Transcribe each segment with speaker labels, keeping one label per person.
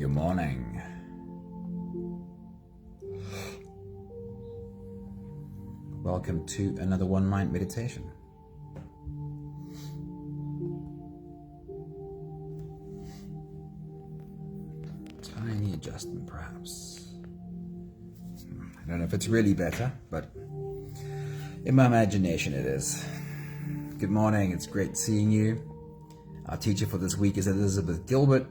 Speaker 1: Good morning. Welcome to another One Mind meditation. Tiny adjustment, perhaps. I don't know if it's really better, but in my imagination it is. Good morning, it's great seeing you. Our teacher for this week is Elizabeth Gilbert.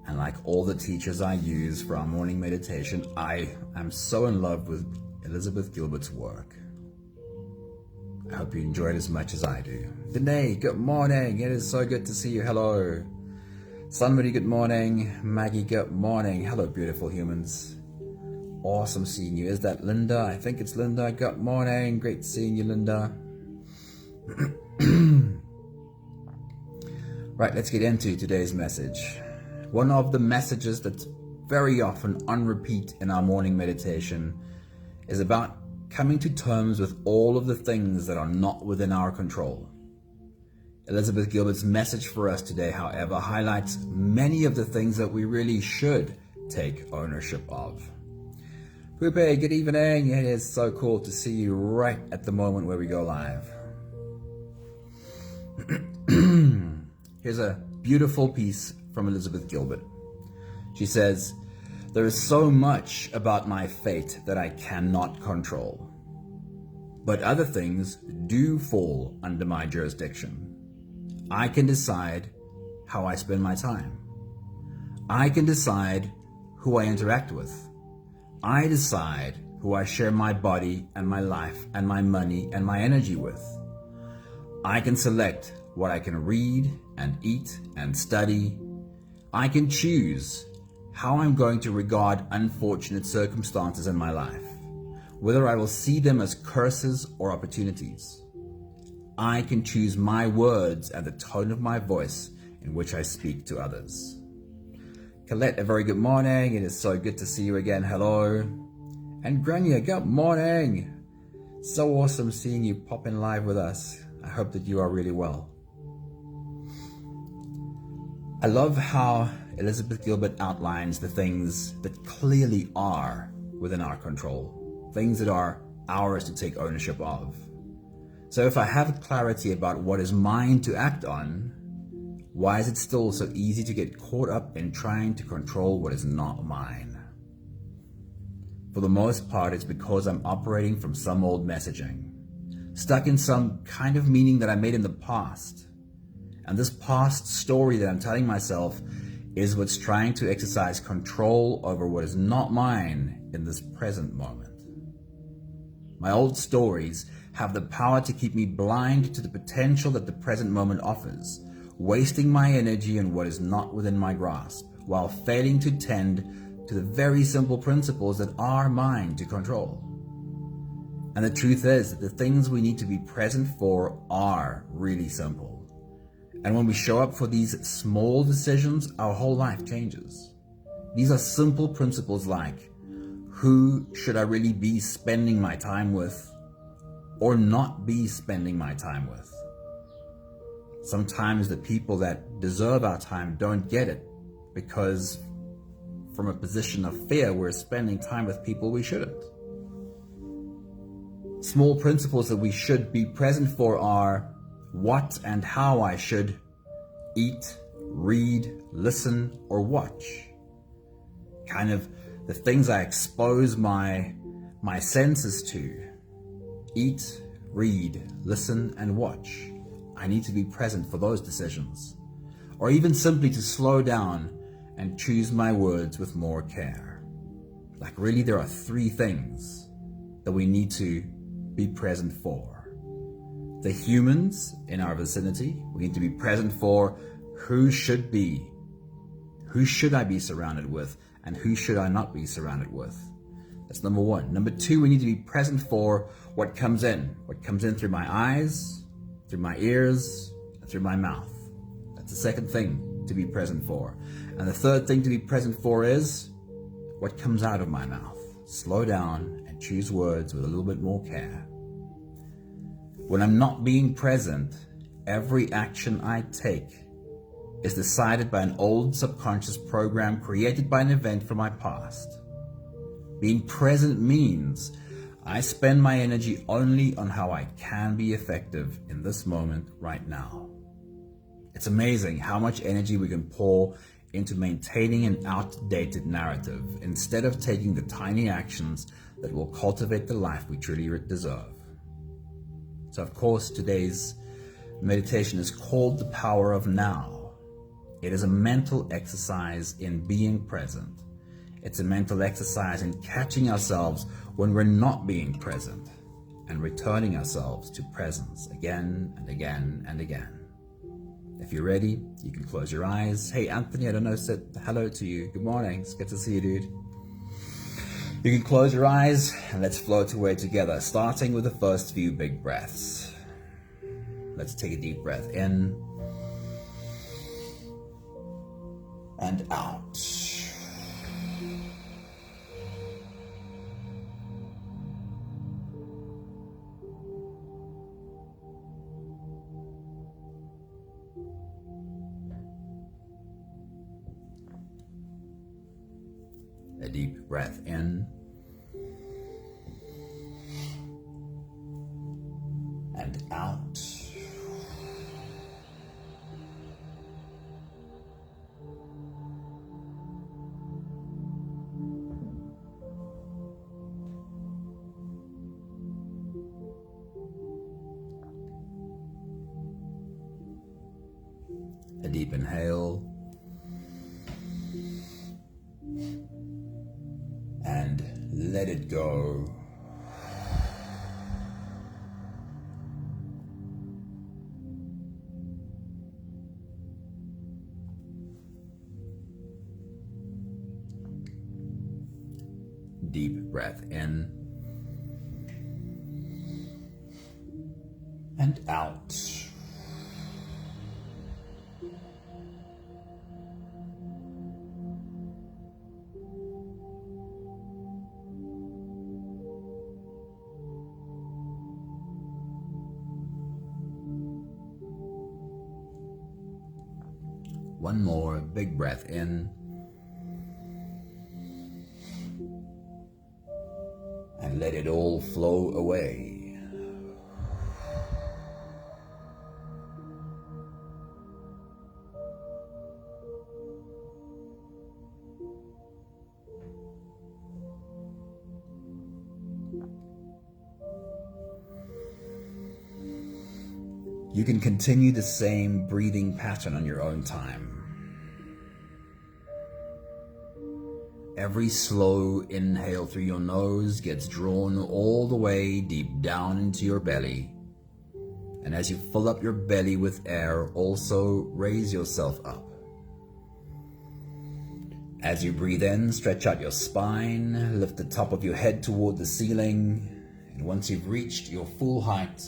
Speaker 1: And like all the teachers I use for our morning meditation, I am so in love with Elizabeth Gilbert's work. I hope you enjoy it as much as I do. Danae, good morning. It is so good to see you. Hello. Sunmudi, good morning. Maggie, good morning. Hello, beautiful humans. Awesome seeing you. Is that Linda? I think it's Linda. Good morning. Great seeing you, Linda. Right, let's get into today's message. One of the messages that's very often on repeat in our morning meditation is about coming to terms with all of the things that are not within our control. Elizabeth Gilbert's message for us today, however, highlights many of the things that we really should take ownership of. Pupe, good evening. It is so cool to see you right at the moment where we go live. Here's a beautiful piece from Elizabeth Gilbert. She says, "There is so much about my fate that I cannot control, but other things do fall under my jurisdiction. I can decide how I spend my time. I can decide who I interact with. I decide who I share my body and my life and my money and my energy with. I can select what I can read and eat and study. I can choose how I'm going to regard unfortunate circumstances in my life, whether I will see them as curses or opportunities. I can choose my words and the tone of my voice in which I speak to others." Colette, a very good morning. It is so good to see you again. Hello. And Grania, good morning. So awesome seeing you pop in live with us. I hope that you are really well. I love how Elizabeth Gilbert outlines the things that clearly are within our control, things that are ours to take ownership of. So if I have clarity about what is mine to act on, why is it still so easy to get caught up in trying to control what is not mine? For the most part, it's because I'm operating from some old messaging, stuck in some kind of meaning that I made in the past. And this past story that I'm telling myself is what's trying to exercise control over what is not mine in this present moment. My old stories have the power to keep me blind to the potential that the present moment offers, wasting my energy on what is not within my grasp, while failing to tend to the very simple principles that are mine to control. And the truth is that the things we need to be present for are really simple. And when we show up for these small decisions, our whole life changes. These are simple principles like, who should I really be spending my time with or not be spending my time with? Sometimes the people that deserve our time don't get it because from a position of fear, we're spending time with people we shouldn't. Small principles that we should be present for are what and how I should eat, read, listen, or watch. Kind of the things I expose my senses to. Eat, read, listen, and watch. I need to be present for those decisions. Or even simply to slow down and choose my words with more care. Like really, there are three things that we need to be present for. The humans in our vicinity, we need to be present for who should I be surrounded with, and who should I not be surrounded with. That's number one. Number two, we need to be present for what comes in through my eyes, through my ears, and through my mouth. That's the second thing to be present for. And the third thing to be present for is what comes out of my mouth. Slow down and choose words with a little bit more care. When I'm not being present, every action I take is decided by an old subconscious program created by an event from my past. Being present means I spend my energy only on how I can be effective in this moment right now. It's amazing how much energy we can pour into maintaining an outdated narrative instead of taking the tiny actions that will cultivate the life we truly deserve. So of course, today's meditation is called The Power of Now. It is a mental exercise in being present. It's a mental exercise in catching ourselves when we're not being present and returning ourselves to presence again and again and again. If you're ready, you can close your eyes. Hey, Anthony, I don't know, said hello to you. Good morning. It's good to see you, dude. You can close your eyes and let's float away together, starting with the first few big breaths. Let's take a deep breath in and out. A deep breath in and out. A deep inhale and let it go. Deep breath in and out. One more big breath in and let it all flow away. You can continue the same breathing pattern on your own time. Every slow inhale through your nose gets drawn all the way deep down into your belly. And as you fill up your belly with air, also raise yourself up. As you breathe in, stretch out your spine, lift the top of your head toward the ceiling, and once you've reached your full height,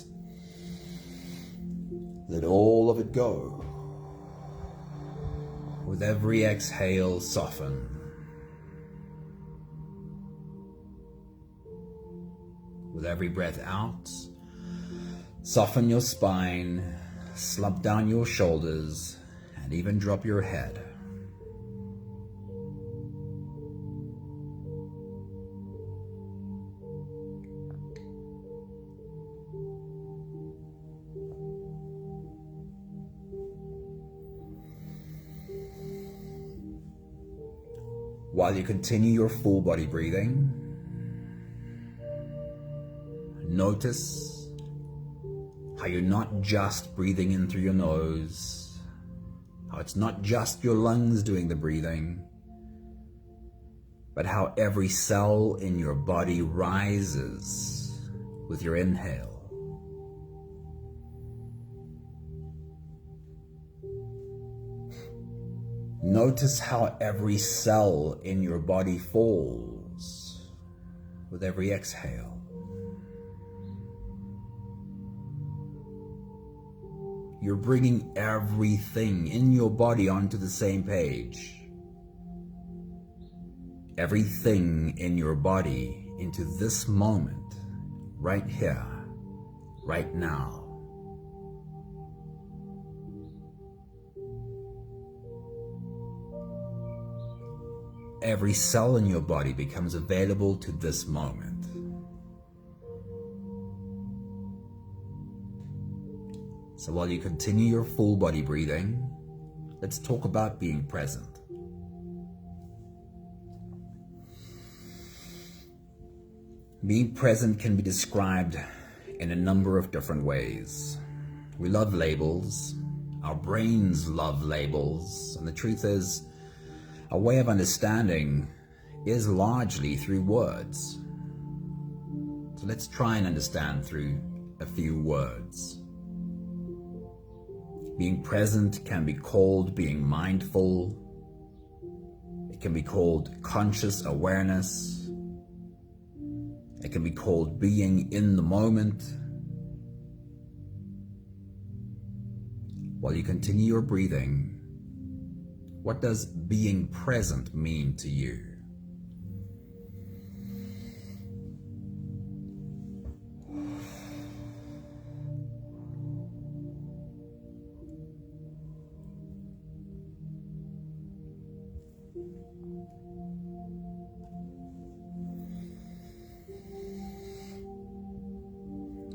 Speaker 1: let all of it go. With every exhale, soften. With every breath out, soften your spine, slump down your shoulders, and even drop your head. While you continue your full body breathing, notice how you're not just breathing in through your nose, how it's not just your lungs doing the breathing, but how every cell in your body rises with your inhale. Notice how every cell in your body falls with every exhale. You're bringing everything in your body onto the same page. Everything in your body into this moment, right here, right now. Every cell in your body becomes available to this moment. So while you continue your full body breathing, let's talk about being present. Being present can be described in a number of different ways. We love labels. Our brains love labels. And the truth is, our way of understanding is largely through words. So let's try and understand through a few words. Being present can be called being mindful. It can be called conscious awareness. It can be called being in the moment. While you continue your breathing, what does being present mean to you?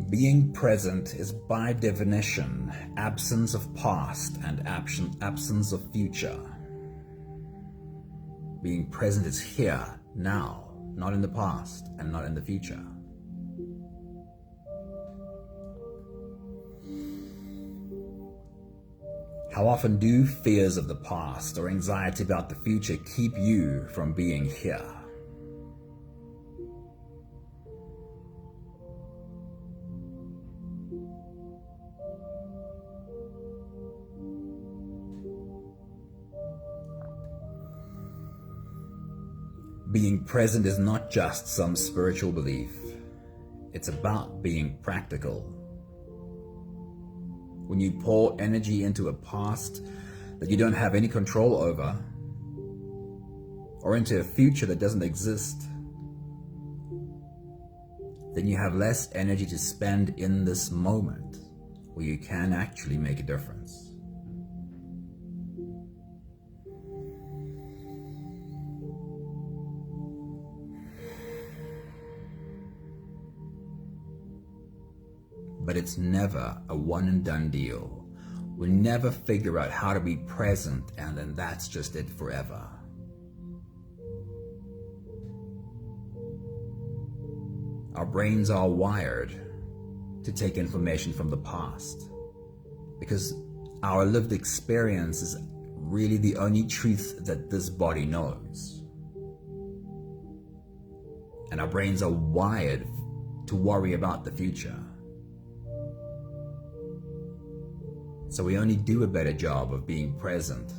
Speaker 1: Being present is by definition absence of past and absence of future. Being present is here, now, not in the past and not in the future. How often do fears of the past or anxiety about the future keep you from being here? Being present is not just some spiritual belief. It's about being practical. When you pour energy into a past that you don't have any control over, or into a future that doesn't exist, then you have less energy to spend in this moment where you can actually make a difference. But it's never a one and done deal. We never figure out how to be present and then that's just it forever. Our brains are wired to take information from the past because our lived experience is really the only truth that this body knows. And our brains are wired to worry about the future. So we only do a better job of being present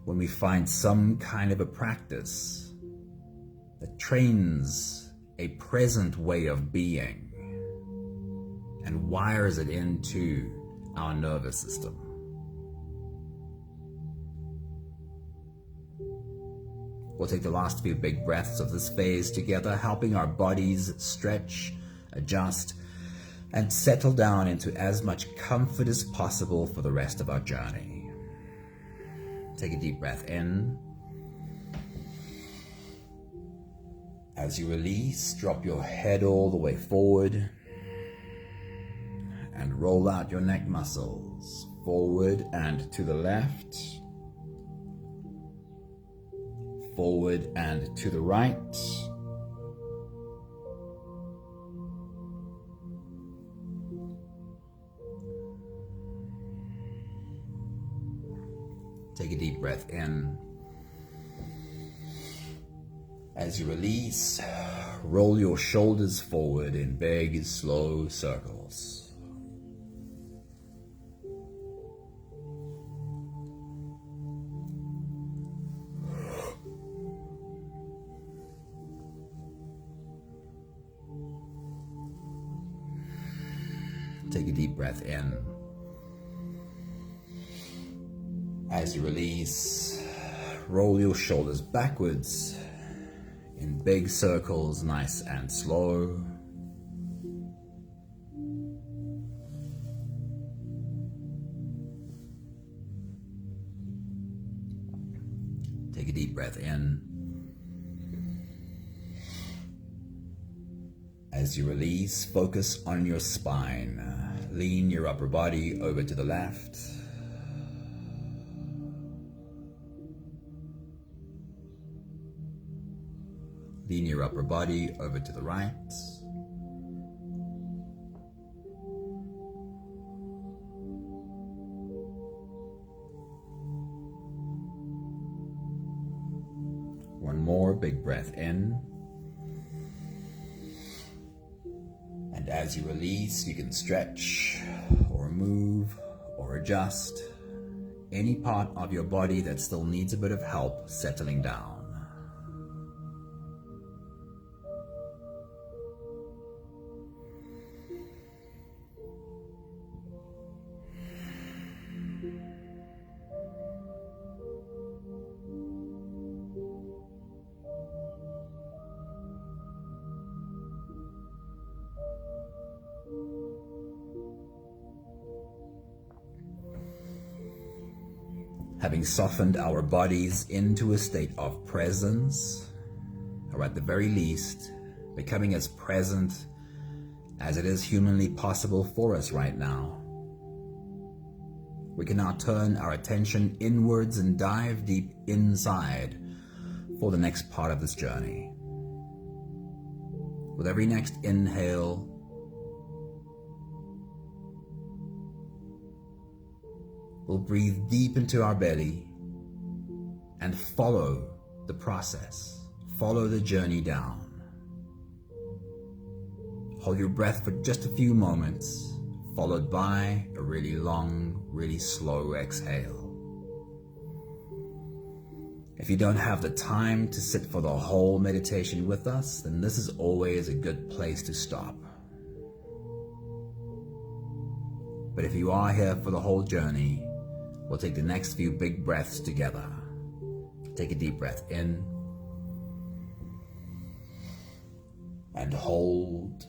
Speaker 1: when we find some kind of a practice that trains a present way of being and wires it into our nervous system. We'll take the last few big breaths of this phase together, helping our bodies stretch, adjust, and settle down into as much comfort as possible for the rest of our journey. Take a deep breath in. As you release, drop your head all the way forward and roll out your neck muscles forward and to the left, forward and to the right. Take a deep breath in. As you release, roll your shoulders forward in big, slow circles. Take a deep breath in. As you release, roll your shoulders backwards in big circles, nice and slow. Take a deep breath in. As you release, focus on your spine. Lean your upper body over to the left. Lean your upper body over to the right. One more big breath in. And as you release, you can stretch or move or adjust any part of your body that still needs a bit of help settling down. Having softened our bodies into a state of presence, or at the very least, becoming as present as it is humanly possible for us right now, we can now turn our attention inwards and dive deep inside for the next part of this journey. With every next inhale, we'll breathe deep into our belly and follow the process, follow the journey down. Hold your breath for just a few moments, followed by a really long, really slow exhale. If you don't have the time to sit for the whole meditation with us, then this is always a good place to stop. But if you are here for the whole journey, we'll take the next few big breaths together. Take a deep breath in and hold.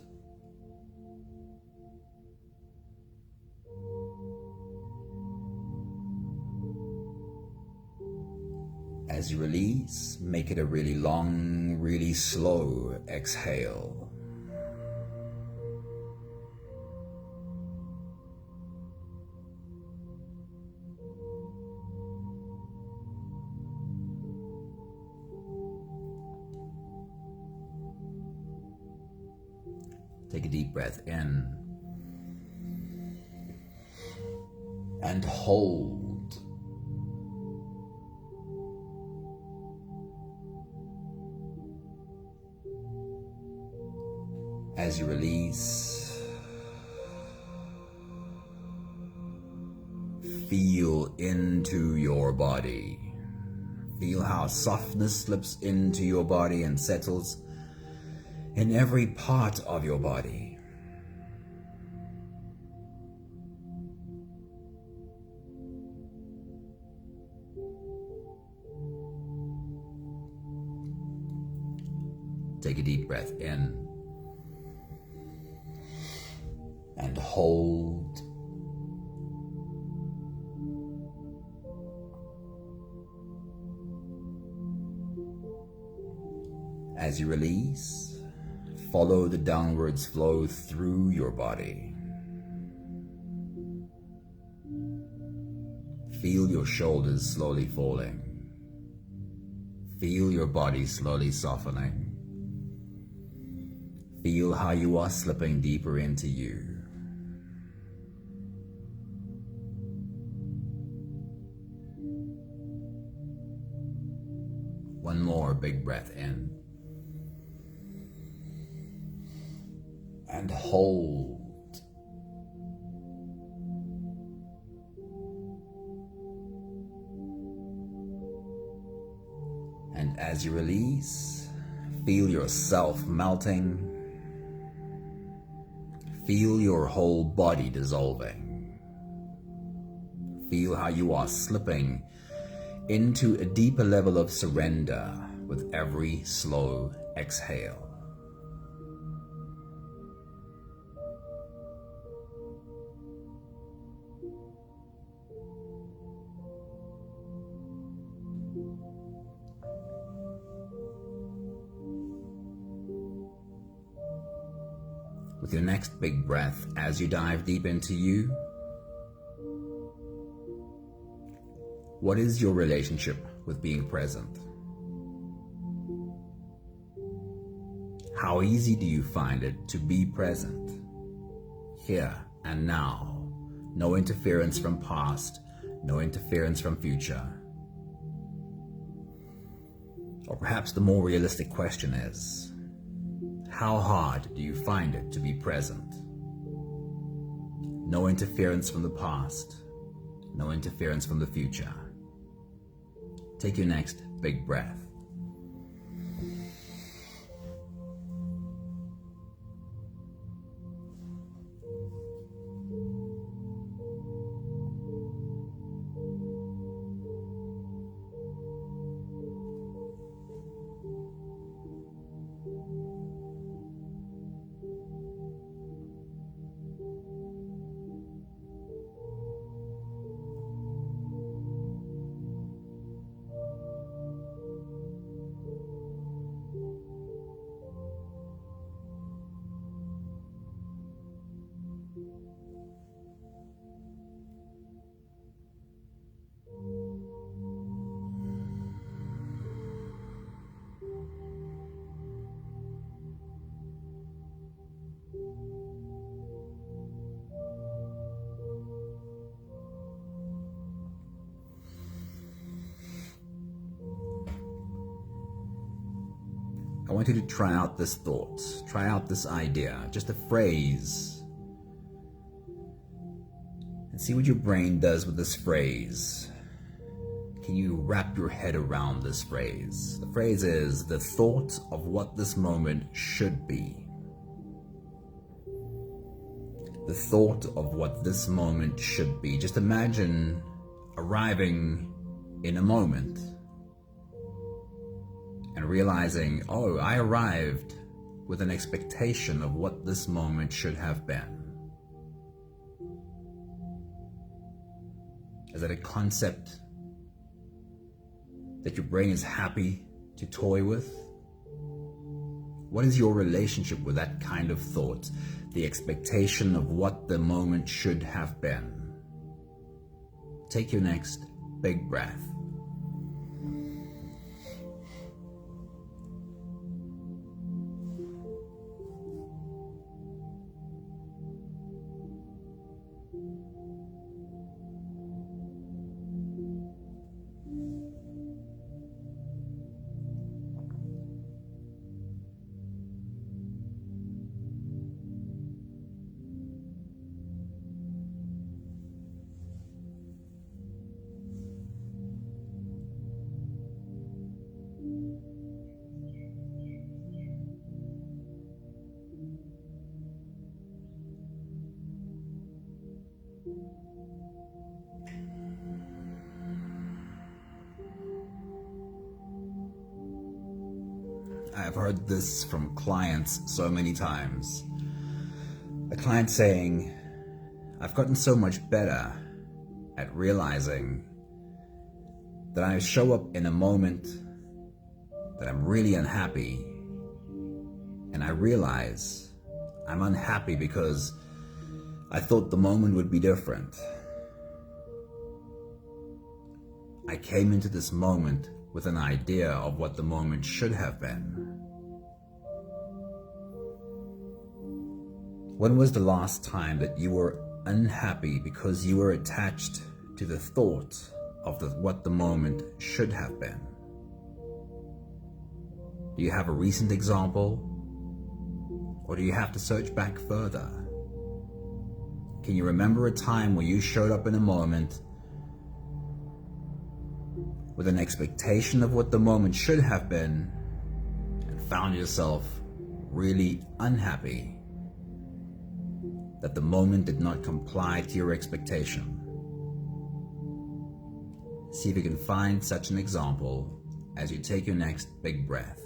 Speaker 1: As you release, make it a really long, really slow exhale. Take a deep breath in and hold. As you release, feel into your body. Feel how softness slips into your body and settles in every part of your body. Take a deep breath in and hold. As you release, follow the downwards flow through your body. Feel your shoulders slowly falling. Feel your body slowly softening. Feel how you are slipping deeper into you. One more big breath in. And hold. And as you release, feel yourself melting. Feel your whole body dissolving. Feel how you are slipping into a deeper level of surrender with every slow exhale. with your next big breath as you dive deep into you. What is your relationship with being present? How easy do you find it to be present, here and now? No interference from past, no interference from future. Or perhaps the more realistic question is, how hard do you find it to be present? No interference from the past, no interference from the future. Take your next big breath. I want you to try out this thought, try out this idea, just a phrase, and see what your brain does with this phrase. Can you wrap your head around this phrase? The phrase is the thought of what this moment should be. The thought of what this moment should be. Just imagine arriving in a moment and realizing, oh, I arrived with an expectation of what this moment should have been. Is that a concept that your brain is happy to toy with? What is your relationship with that kind of thought? The expectation of what the moment should have been. Take your next big breath. I've heard this from clients so many times. A client saying, I've gotten so much better at realizing that I show up in a moment that I'm really unhappy, and I realize I'm unhappy because I thought the moment would be different. I came into this moment with an idea of what the moment should have been. When was the last time that you were unhappy because you were attached to the thought of what the moment should have been? Do you have a recent example? Or do you have to search back further? Can you remember a time where you showed up in a moment with an expectation of what the moment should have been and found yourself really unhappy that the moment did not comply to your expectation? See if you can find such an example as you take your next big breath.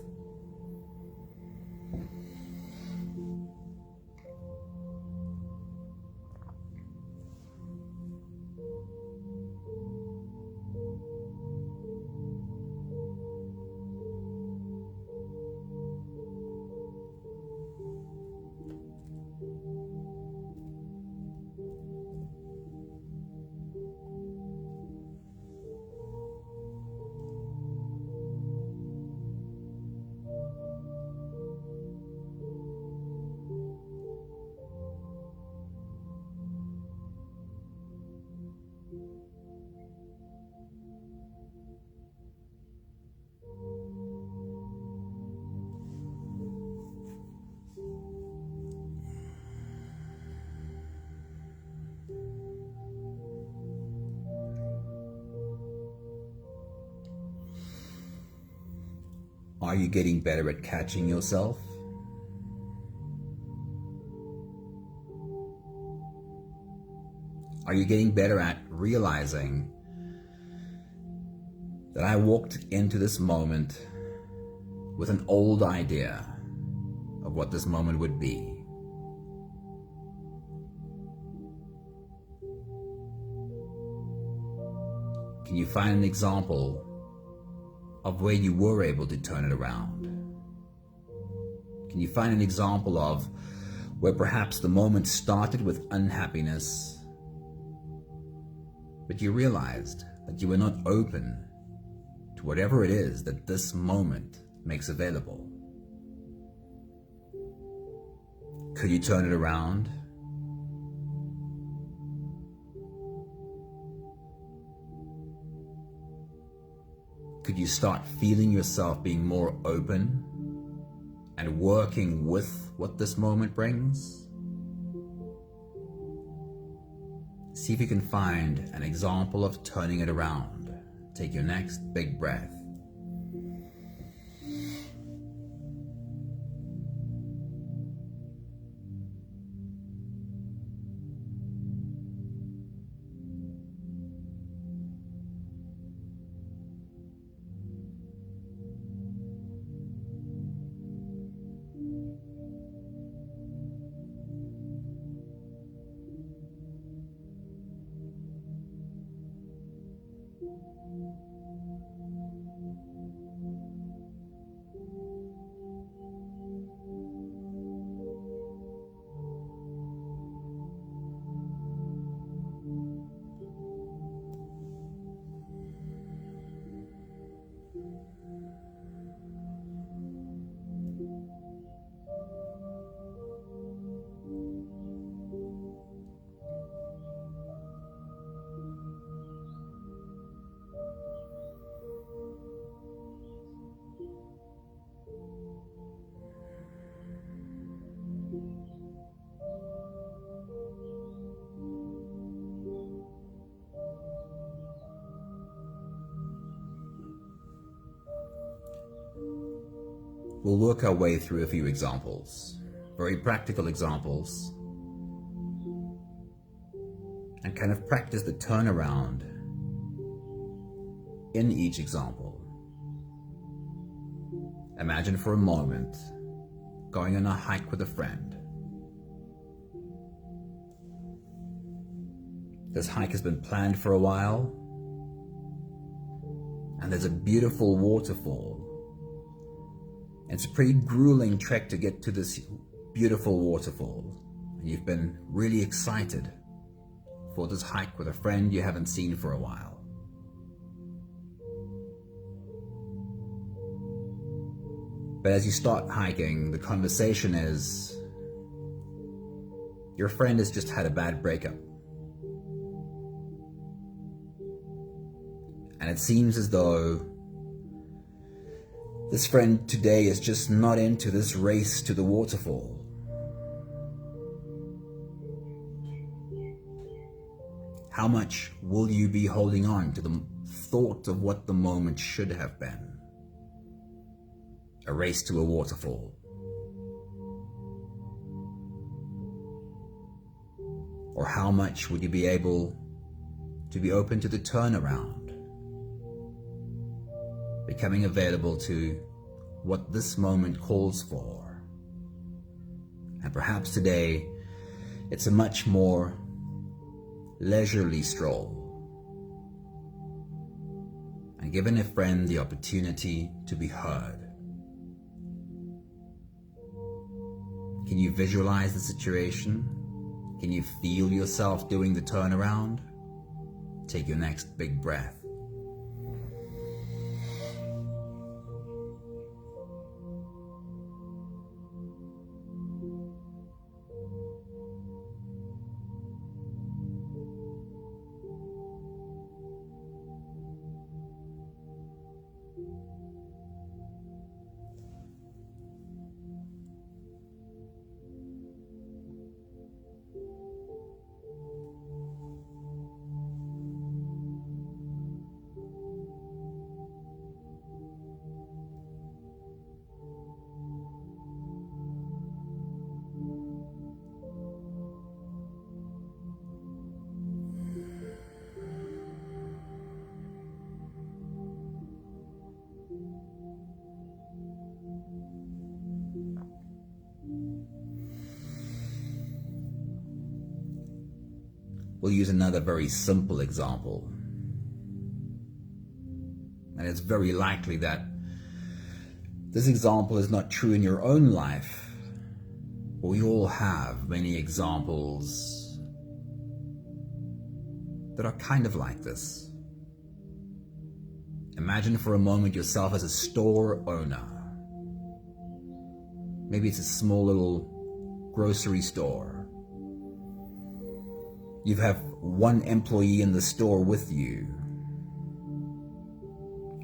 Speaker 1: Are you getting better at catching yourself? Are you getting better at realizing that I walked into this moment with an old idea of what this moment would be? Can you find an example of where you were able to turn it around? Can you find an example of where perhaps the moment started with unhappiness, but you realized that you were not open to whatever it is that this moment makes available? Could you turn it around? Could you start feeling yourself being more open and working with what this moment brings? See if you can find an example of turning it around. Take your next big breath. We'll work our way through a few examples, very practical examples, and kind of practice the turnaround in each example. Imagine for a moment going on a hike with a friend. This hike has been planned for a while, and there's a beautiful waterfall. It's a pretty grueling trek to get to this beautiful waterfall, and you've been really excited for this hike with a friend you haven't seen for a while. But as you start hiking, the conversation is, your friend has just had a bad breakup. And it seems as though this friend today is just not into this race to the waterfall. How much will you be holding on to the thought of what the moment should have been? A race to a waterfall. Or how much would you be able to be open to the turnaround? Becoming available to what this moment calls for. And perhaps today, it's a much more leisurely stroll. And giving a friend the opportunity to be heard. Can you visualize the situation? Can you feel yourself doing the turnaround? Take your next big breath. we'll use another very simple example. And it's very likely that this example is not true in your own life, but we all have many examples that are kind of like this. Imagine for a moment yourself as a store owner. Maybe it's a small little grocery store. You have one employee in the store with you,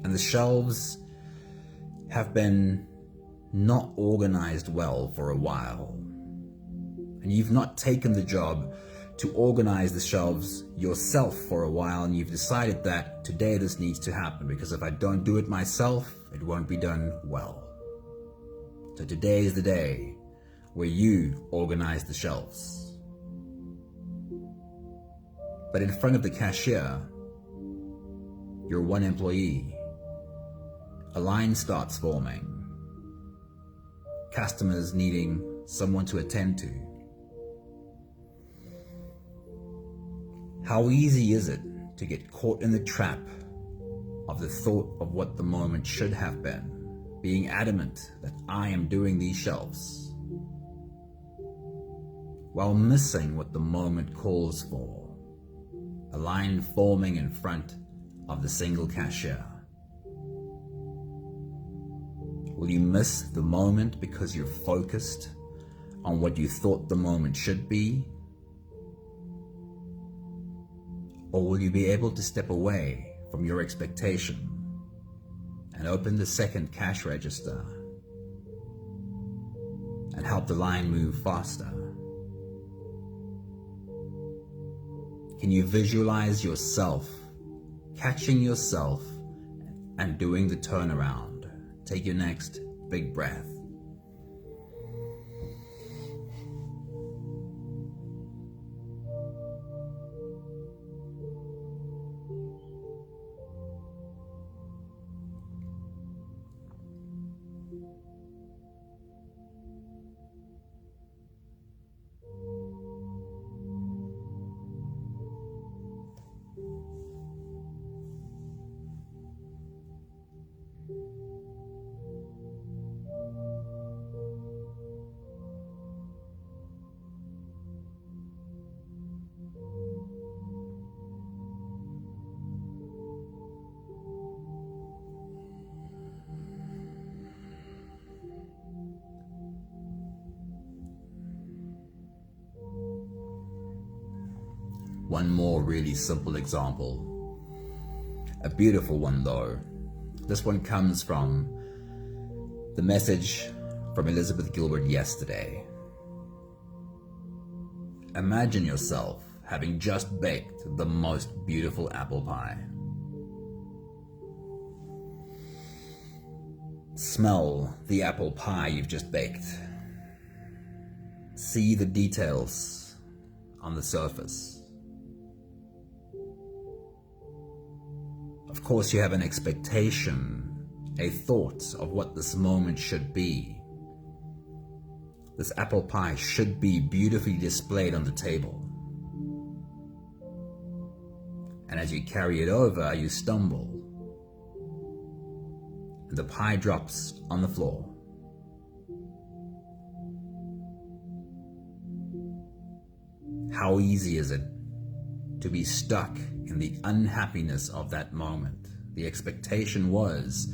Speaker 1: and the shelves have been not organized well for a while. And you've not taken the job to organize the shelves yourself for a while, and you've decided that today this needs to happen, because if I don't do it myself, it won't be done well. So today is the day where you organize the shelves. But in front of the cashier, you're one employee. A line starts forming. Customers needing someone to attend to. How easy is it to get caught in the trap of the thought of what the moment should have been, being adamant that I am doing these shelves, while missing what the moment calls for, a line forming in front of the single cashier. Will you miss the moment because you're focused on what you thought the moment should be? Or will you be able to step away from your expectation and open the second cash register and help the line move faster? Can you visualize yourself catching yourself and doing the turnaround? Take your next big breath. One more really simple example. A beautiful one though. This one comes from the message from Elizabeth Gilbert yesterday. Imagine yourself having just baked the most beautiful apple pie. Smell the apple pie you've just baked. See the details on the surface. Of course, you have an expectation, a thought of what this moment should be. This apple pie should be beautifully displayed on the table. And as you carry it over, you stumble. And the pie drops on the floor. How easy is it to be stuck in the unhappiness of that moment? The expectation was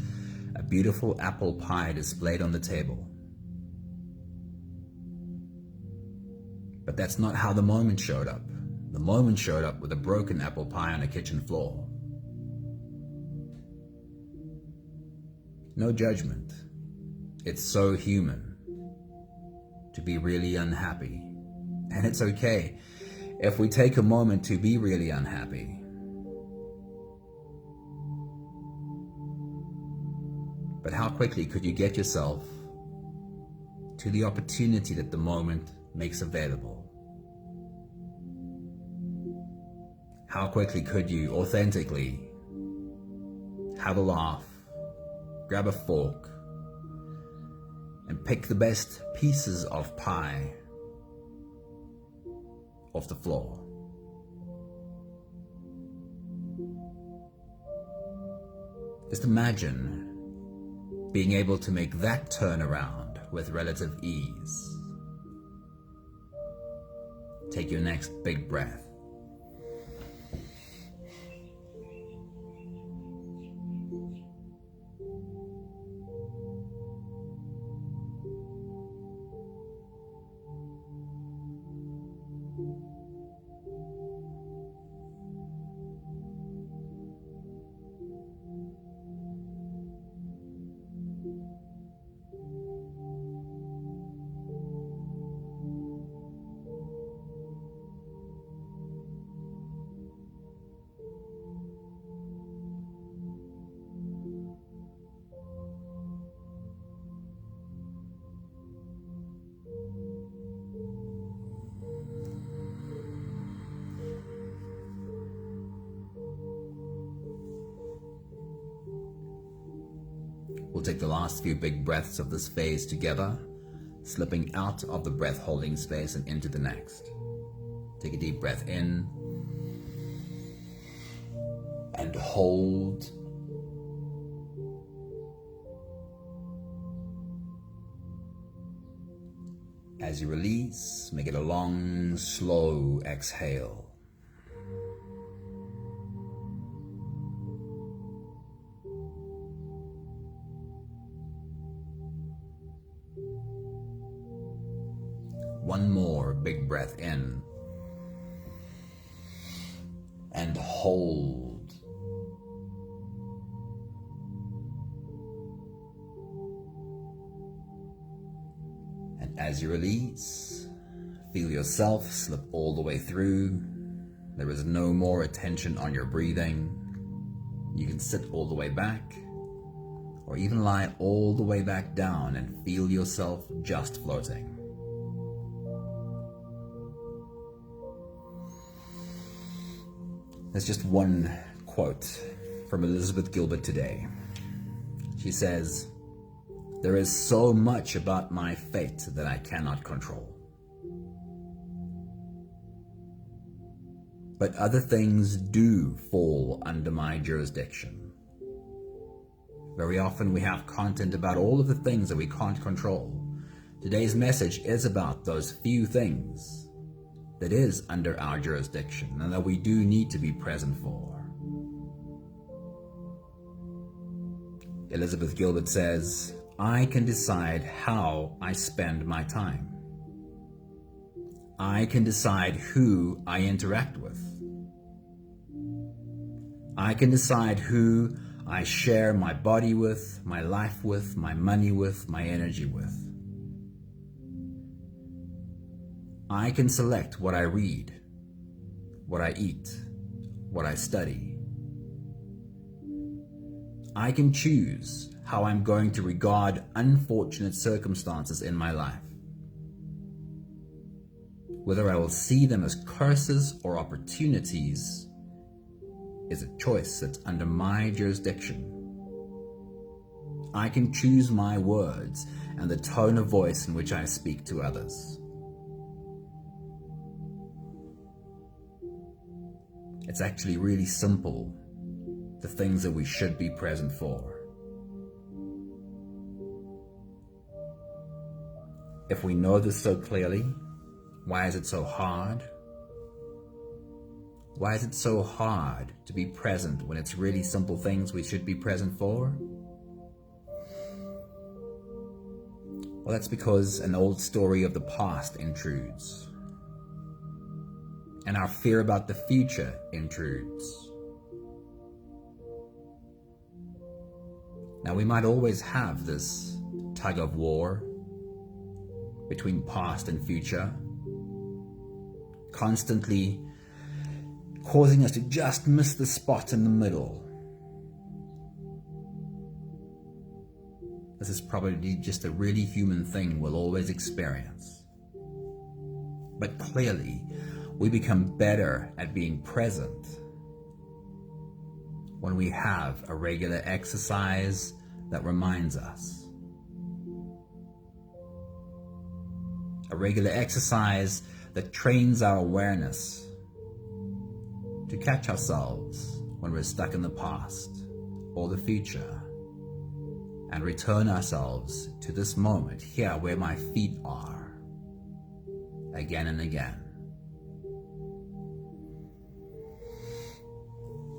Speaker 1: a beautiful apple pie displayed on the table. But that's not how the moment showed up. The moment showed up with a broken apple pie on a kitchen floor. No judgment. It's so human to be really unhappy. And it's okay if we take a moment to be really unhappy. But how quickly could you get yourself to the opportunity that the moment makes available? How quickly could you authentically have a laugh, grab a fork, and pick the best pieces of pie off the floor? Just imagine being able to make that turnaround with relative ease. Take your next big breath. We'll take the last few big breaths of this phase together, slipping out of the breath holding space and into the next. Take a deep breath in and hold. As you release, make it a long, slow exhale. One more big breath in and hold. And as you release, feel yourself slip all the way through. There is no more attention on your breathing. You can sit all the way back, or even lie all the way back down and feel yourself just floating. There's just one quote from Elizabeth Gilbert today. She says, "There is so much about my fate that I cannot control. But other things do fall under my jurisdiction." Very often we have content about all of the things that we can't control. Today's message is about those few things that is under our jurisdiction and that we do need to be present for. Elizabeth Gilbert says, "I can decide how I spend my time. I can decide who I interact with. I can decide who I share my body with, my life with, my money with, my energy with. I can select what I read, what I eat, what I study. I can choose how I'm going to regard unfortunate circumstances in my life. Whether I will see them as curses or opportunities is a choice that's under my jurisdiction. I can choose my words and the tone of voice in which I speak to others. It's actually really simple, the things that we should be present for. If we know this so clearly, why is it so hard? Why is it so hard to be present when it's really simple things we should be present for? Well, that's because an old story of the past intrudes. And our fear about the future intrudes. Now, we might always have this tug of war between past and future, constantly causing us to just miss the spot in the middle. This is probably just a really human thing we'll always experience. But clearly, we become better at being present when we have a regular exercise that reminds us. A regular exercise that trains our awareness to catch ourselves when we're stuck in the past or the future, and return ourselves to this moment here where my feet are, again and again.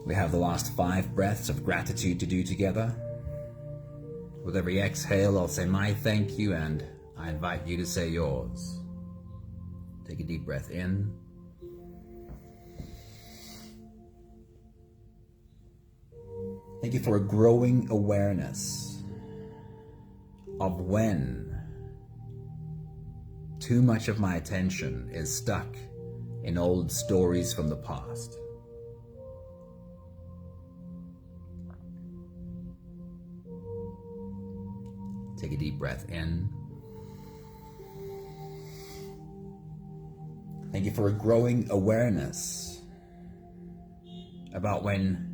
Speaker 1: We have the last 5 breaths of gratitude to do together. With every exhale, I'll say my thank you, and I invite you to say yours. Take a deep breath in. Thank you for a growing awareness of when too much of my attention is stuck in old stories from the past. Take a deep breath in. Thank you for a growing awareness about when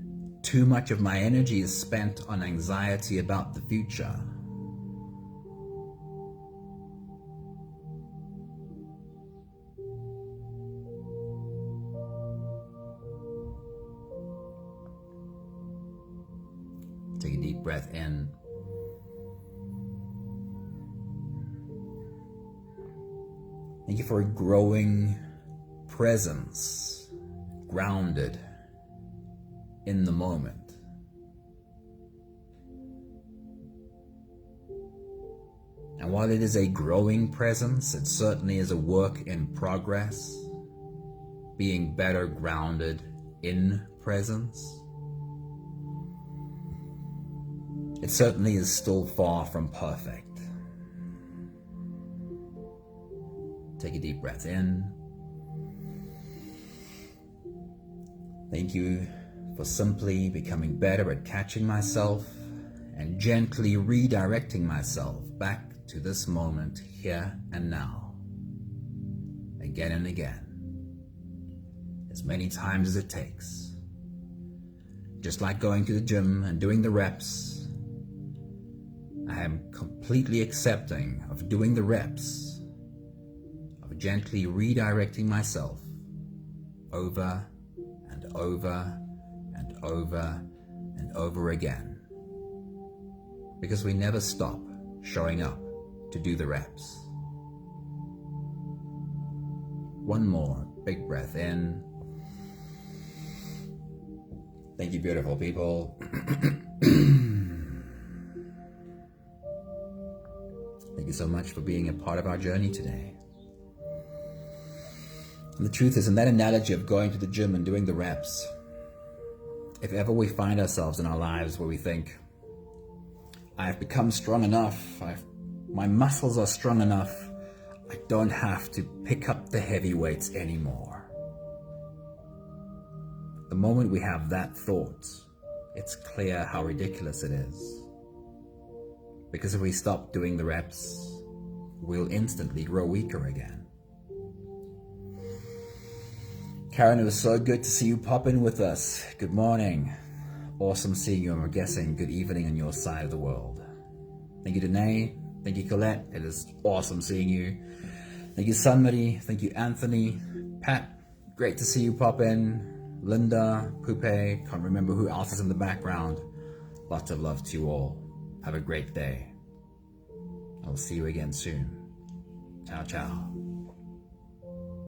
Speaker 1: too much of my energy is spent on anxiety about the future. Take a deep breath in. Thank you for a growing presence, grounded in the moment. And while it is a growing presence, it certainly is a work in progress, being better grounded in presence. It certainly is still far from perfect. Take a deep breath in. Thank you for simply becoming better at catching myself and gently redirecting myself back to this moment here and now, again and again, as many times as it takes. Just like going to the gym and doing the reps, I am completely accepting of doing the reps, of gently redirecting myself over and over and over and over again, because we never stop showing up to do the reps. One more big breath in. Thank you, beautiful people. Thank you so much for being a part of our journey today. And the truth is, in that analogy of going to the gym and doing the reps, if ever we find ourselves in our lives where we think, I've become strong enough, my muscles are strong enough, I don't have to pick up the heavy weights anymore. The moment we have that thought, it's clear how ridiculous it is. Because if we stop doing the reps, we'll instantly grow weaker again. Karen, it was so good to see you pop in with us. Good morning. Awesome seeing you, and we're guessing good evening on your side of the world. Thank you, Danae. Thank you, Colette. It is awesome seeing you. Thank you, Sunmari. Thank you, Anthony. Pat, great to see you pop in. Linda, Poupe, can't remember who else is in the background. Lots of love to you all. Have a great day. I'll see you again soon. Ciao, ciao.